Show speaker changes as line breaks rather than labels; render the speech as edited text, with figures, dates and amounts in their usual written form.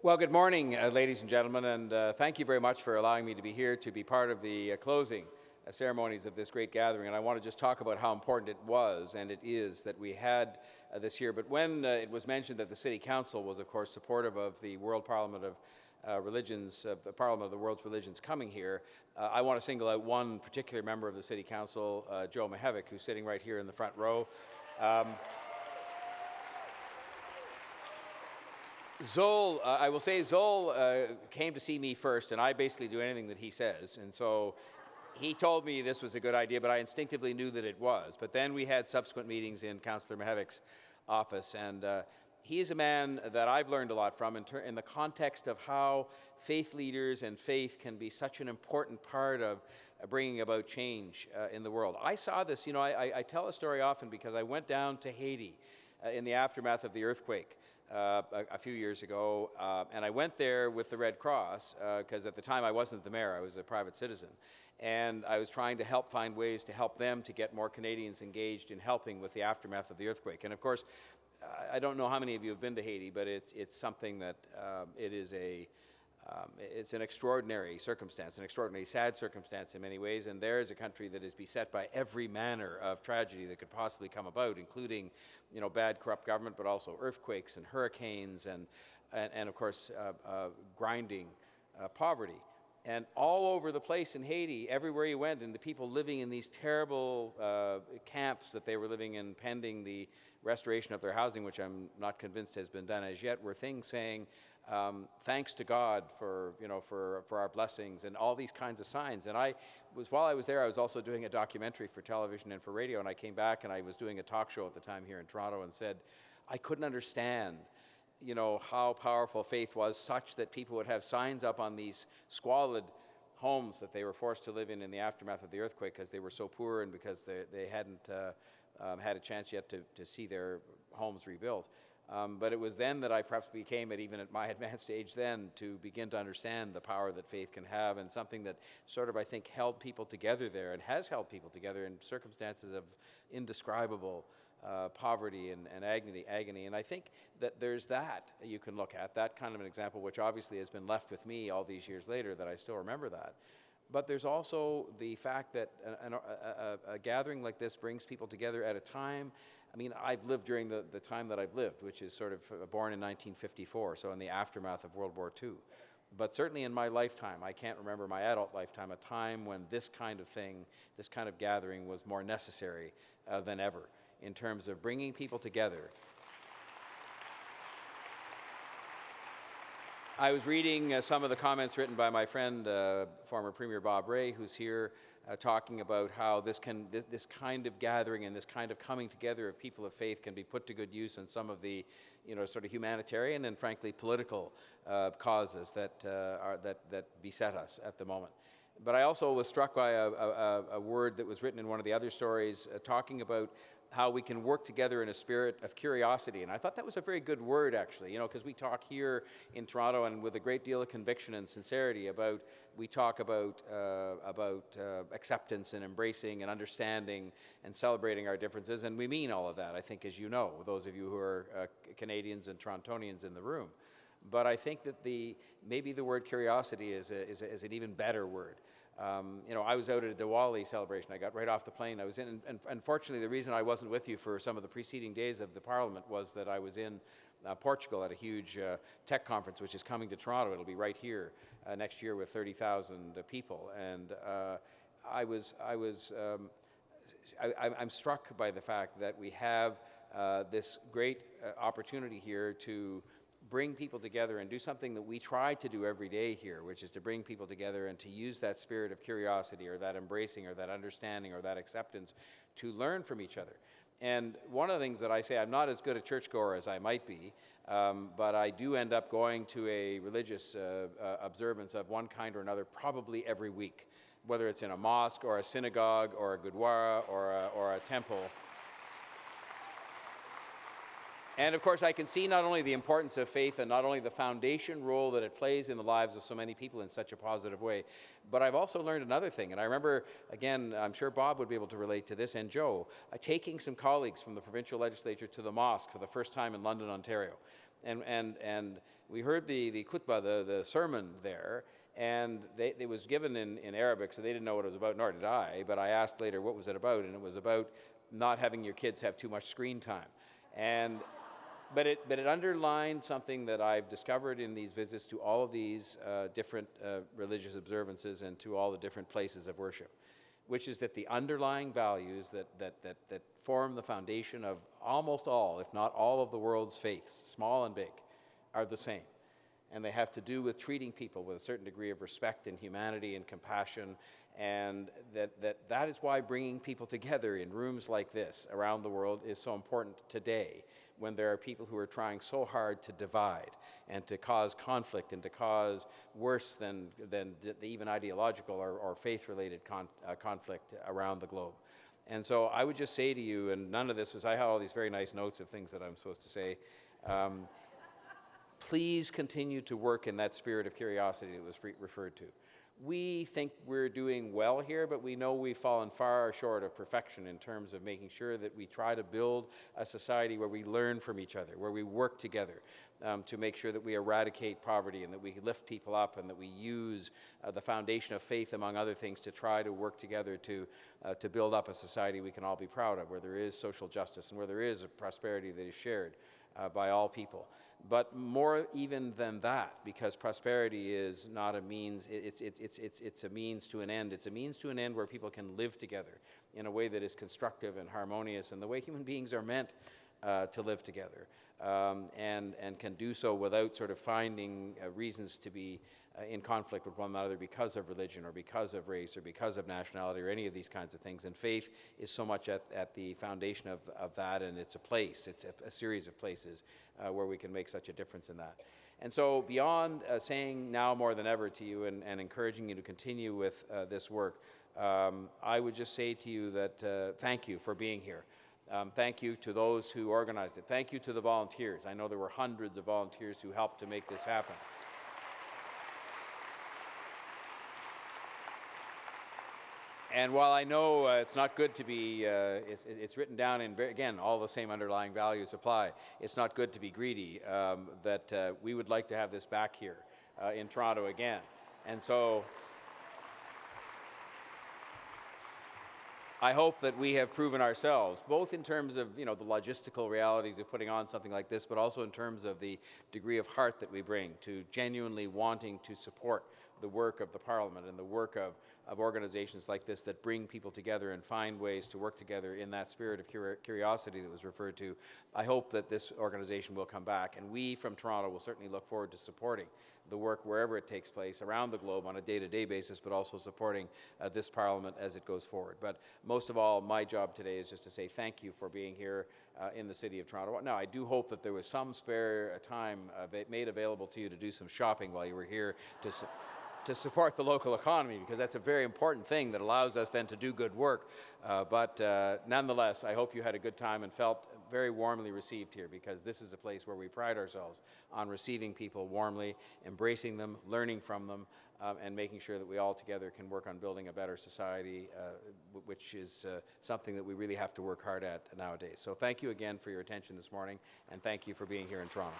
Well, good morning, ladies and gentlemen, and thank you very much for allowing me to be here to be part of the closing ceremonies of this great gathering. And I want to just talk about how important it was and it is that we had this year. But when it was mentioned that the City Council was, of course, supportive of the World Parliament of Religions, the Parliament of the World's Religions coming here, I want to single out one particular member of the City Council, Joe Mihevik, who's sitting right here in the front row. Zol, I will say Zol came to see me first, and I basically do anything that he says. And so he told me this was a good idea, but I instinctively knew that it was. But then we had subsequent meetings in Councillor Mihevik's office, and he is a man that I've learned a lot from in the context of how faith leaders and faith can be such an important part of bringing about change in the world. I saw this, I tell a story often because I went down to Haiti in the aftermath of the earthquake. A few years ago, and I went there with the Red Cross because at the time I wasn't the mayor, I was a private citizen, and I was trying to find ways to help them to get more Canadians engaged in helping with the aftermath of the earthquake. And of course, I don't know how many of you have been to Haiti, but it's something that it's an extraordinary circumstance, an extraordinarily sad circumstance in many ways, and there is a country that is beset by every manner of tragedy that could possibly come about, including, bad, corrupt government, but also earthquakes and hurricanes and of course, grinding poverty. And all over the place in Haiti, everywhere you went, and the people living in these terrible camps that they were living in pending the restoration of their housing, which I'm not convinced has been done as yet, were things saying, thanks to God for our blessings and all these kinds of signs. And while I was there, I was also doing a documentary for television and for radio, and I came back and I was doing a talk show at the time here in Toronto and said, I couldn't understand how powerful faith was, such that people would have signs up on these squalid homes that they were forced to live in the aftermath of the earthquake because they were so poor and because they hadn't had a chance yet to see their homes rebuilt. But it was then that I perhaps became, even at my advanced age then, to begin to understand the power that faith can have, and something that sort of, I think, held people together there and has held people together in circumstances of indescribable poverty and agony. And I think that there's that you can look at, that kind of an example, which obviously has been left with me all these years later, that I still remember that. But there's also the fact that a gathering like this brings people together at a time. I mean, I've lived during the time that I've lived, which is sort of born in 1954, so in the aftermath of World War II. But certainly in my lifetime, I can't remember my adult lifetime, a time when this kind of thing, this kind of gathering was more necessary than ever in terms of bringing people together. I was reading some of the comments written by my friend, former Premier Bob Rae, who's here, talking about how this kind of gathering and this kind of coming together of people of faith can be put to good use in some of the, sort of humanitarian and frankly political causes that beset us at the moment. But I also was struck by a word that was written in one of the other stories, talking about how we can work together in a spirit of curiosity. And I thought that was a very good word, actually, because we talk here in Toronto and with a great deal of conviction and sincerity we talk about acceptance and embracing and understanding and celebrating our differences. And we mean all of that, I think, as you know, those of you who are Canadians and Torontonians in the room. But I think that maybe the word curiosity is an even better word. I was out at a Diwali celebration. I got right off the plane. I was in, and unfortunately, the reason I wasn't with you for some of the preceding days of the Parliament was that I was in Portugal at a huge tech conference, which is coming to Toronto. It'll be right here next year with 30,000 people. And I'm struck by the fact that we have this great opportunity here to bring people together and do something that we try to do every day here, which is to bring people together and to use that spirit of curiosity or that embracing or that understanding or that acceptance to learn from each other. And one of the things that I say, I'm not as good a churchgoer as I might be, but I do end up going to a religious observance of one kind or another probably every week, whether it's in a mosque or a synagogue or a gurdwara or a temple. And of course, I can see not only the importance of faith and not only the foundation role that it plays in the lives of so many people in such a positive way, but I've also learned another thing. And I remember, again, I'm sure Bob would be able to relate to this, and Joe, taking some colleagues from the provincial legislature to the mosque for the first time in London, Ontario. And we heard the khutbah, the sermon there, and it was given in Arabic, so they didn't know what it was about, nor did I, but I asked later what was it about, and it was about not having your kids have too much screen time. But it underlined something that I've discovered in these visits to all of these different religious observances and to all the different places of worship, which is that the underlying values that form the foundation of almost all, if not all of the world's faiths, small and big, are the same. And they have to do with treating people with a certain degree of respect and humanity and compassion, and that is why bringing people together in rooms like this around the world is so important today, when there are people who are trying so hard to divide and to cause conflict and to cause worse than the even ideological or faith-related conflict around the globe. And so I would just say to you, and none of this was, I have all these very nice notes of things that I'm supposed to say, please continue to work in that spirit of curiosity that was referred to. We think we're doing well here, but we know we've fallen far short of perfection in terms of making sure that we try to build a society where we learn from each other, where we work together to make sure that we eradicate poverty and that we lift people up and that we use the foundation of faith, among other things, to try to work together to build up a society we can all be proud of, where there is social justice and where there is a prosperity that is shared by all people. But more even than that, because prosperity is not a means, it's a means to an end. It's a means to an end where people can live together in a way that is constructive and harmonious, and the way human beings are meant to live together, and can do so without sort of finding reasons to be in conflict with one another because of religion or because of race or because of nationality or any of these kinds of things. And faith is so much at the foundation of that, and it's a place, it's a series of places where we can make such a difference in that. And so beyond saying now more than ever to you and encouraging you to continue with this work, I would just say to you that thank you for being here. Thank you to those who organized it. Thank you to the volunteers. I know there were hundreds of volunteers who helped to make this happen. And while I know it's not good to be, it's written down in, again, all the same underlying values apply. It's not good to be greedy, that we would like to have this back here in Toronto again. And so I hope that we have proven ourselves, both in terms of, the logistical realities of putting on something like this, but also in terms of the degree of heart that we bring to genuinely wanting to support the work of the Parliament and the work of organizations like this that bring people together and find ways to work together in that spirit of curiosity that was referred to. I hope that this organization will come back, and we from Toronto will certainly look forward to supporting the work wherever it takes place around the globe on a day-to-day basis, but also supporting this Parliament as it goes forward. But most of all, my job today is just to say thank you for being here in the City of Toronto. Now, I do hope that there was some spare time made available to you to do some shopping while you were here to support the local economy, because that's a very important thing that allows us then to do good work. But nonetheless, I hope you had a good time and felt very warmly received here, because this is a place where we pride ourselves on receiving people warmly, embracing them, learning from them, and making sure that we all together can work on building a better society, which is something that we really have to work hard at nowadays. So thank you again for your attention this morning, and thank you for being here in Toronto.